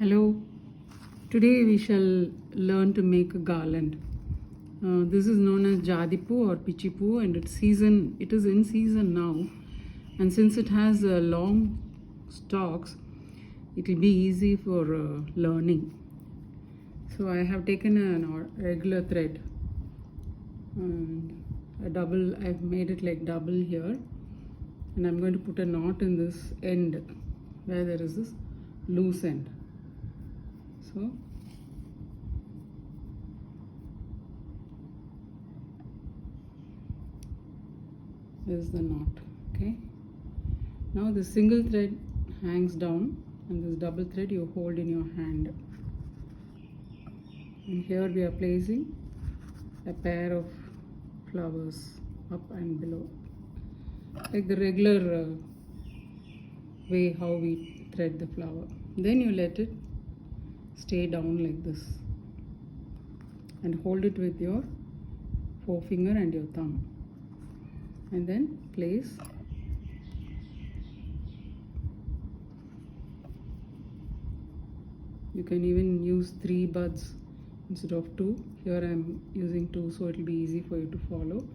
Hello, today we shall learn to make a garland. This is known as Jadipu or Pichipu, and it is in season now, and since it has long stalks, it will be easy for learning. So I have taken a regular thread and I've made it like double here, and I'm going to put a knot in this end where there is this loose end. So this is the knot. Okay, now the single thread hangs down and this double thread you hold in your hand, and here we are placing a pair of flowers up and below, like the regular way how we thread the flower. Then you let it stay down like this and hold it with your forefinger and your thumb, and then place you can even use 3 buds instead of 2. Here I am using 2, so it will be easy for you to follow.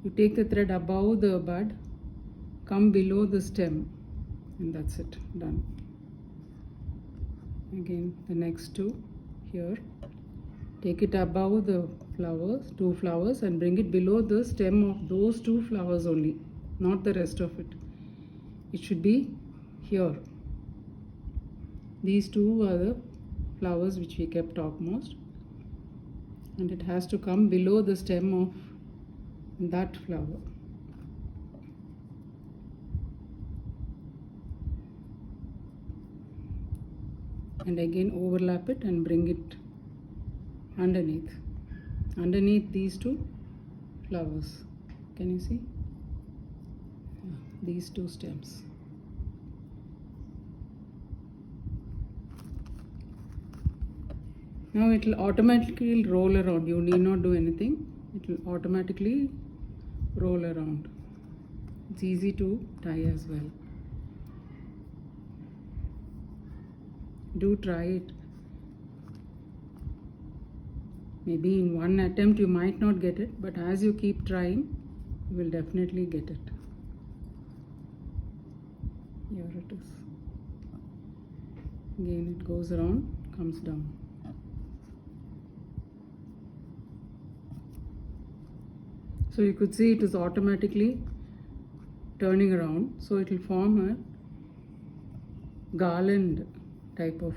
You take the thread above the bud, come below the stem, and that's it, done. Again the next 2 here, take it above the flowers, 2 flowers, and bring it below the stem of those 2 flowers only, not the rest of it. It should be here. These 2 are the flowers which we kept topmost, and it has to come below the stem of that flower. And again overlap it and bring it underneath these 2 flowers. Can you see? These 2 stems. Now it will automatically roll around. You need not do anything. It will automatically roll around. It's easy to tie as well. Do try it. Maybe in one attempt you might not get it, but as you keep trying, you will definitely get it. Here it is. Again it goes around, comes down. So you could see it is automatically turning around, so it will form a garland type of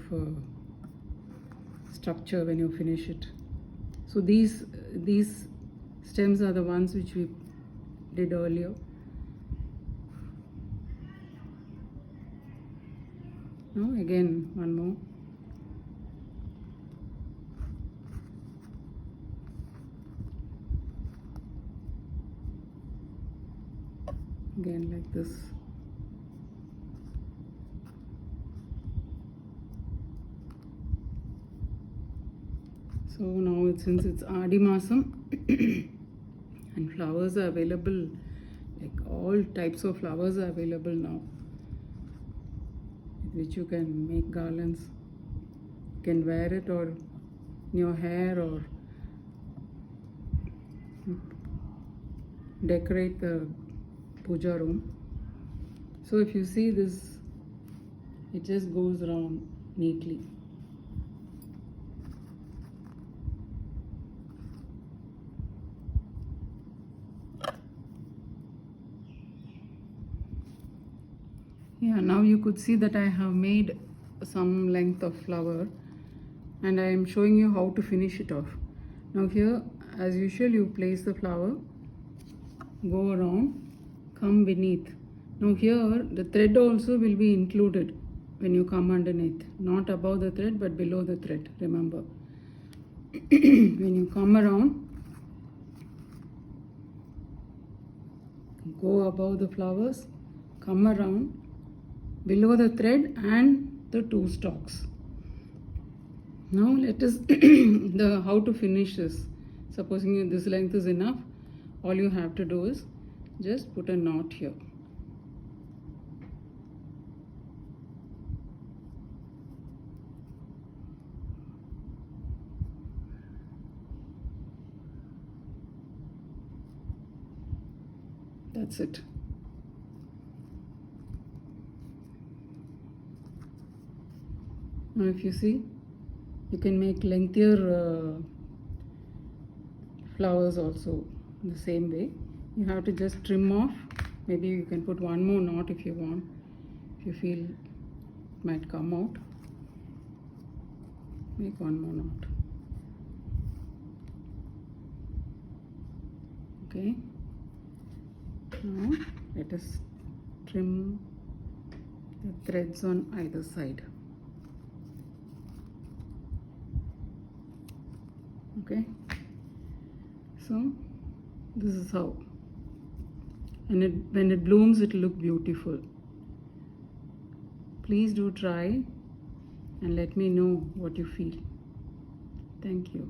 structure when you finish it. So these stems are the ones which we did earlier. Now again one more. Again like this. So now since it's Adi Masam and flowers are available, like all types of flowers are available now, with which you can make garlands. You can wear it or in your hair or decorate the puja room. So if you see this, it just goes around neatly. Yeah, now you could see that I have made some length of flower, and I am showing you how to finish it off. Now here, as usual, you place the flower, go around, come beneath. Now here the thread also will be included when you come underneath, not above the thread but below the thread, remember. When you come around, go above the flowers, come around, below the thread and the 2 stalks. Now let us how to finish this. Supposing this length is enough, all you have to do is just put a knot here. That's it. Now if you see, you can make lengthier flowers also in the same way. You have to just trim off. Maybe you can put one more knot if you want, if you feel it might come out. Make one more knot. Okay, now let us trim the threads on either side. Okay, so this is how, and when it blooms it will look beautiful. Please do try and let me know what you feel. Thank you.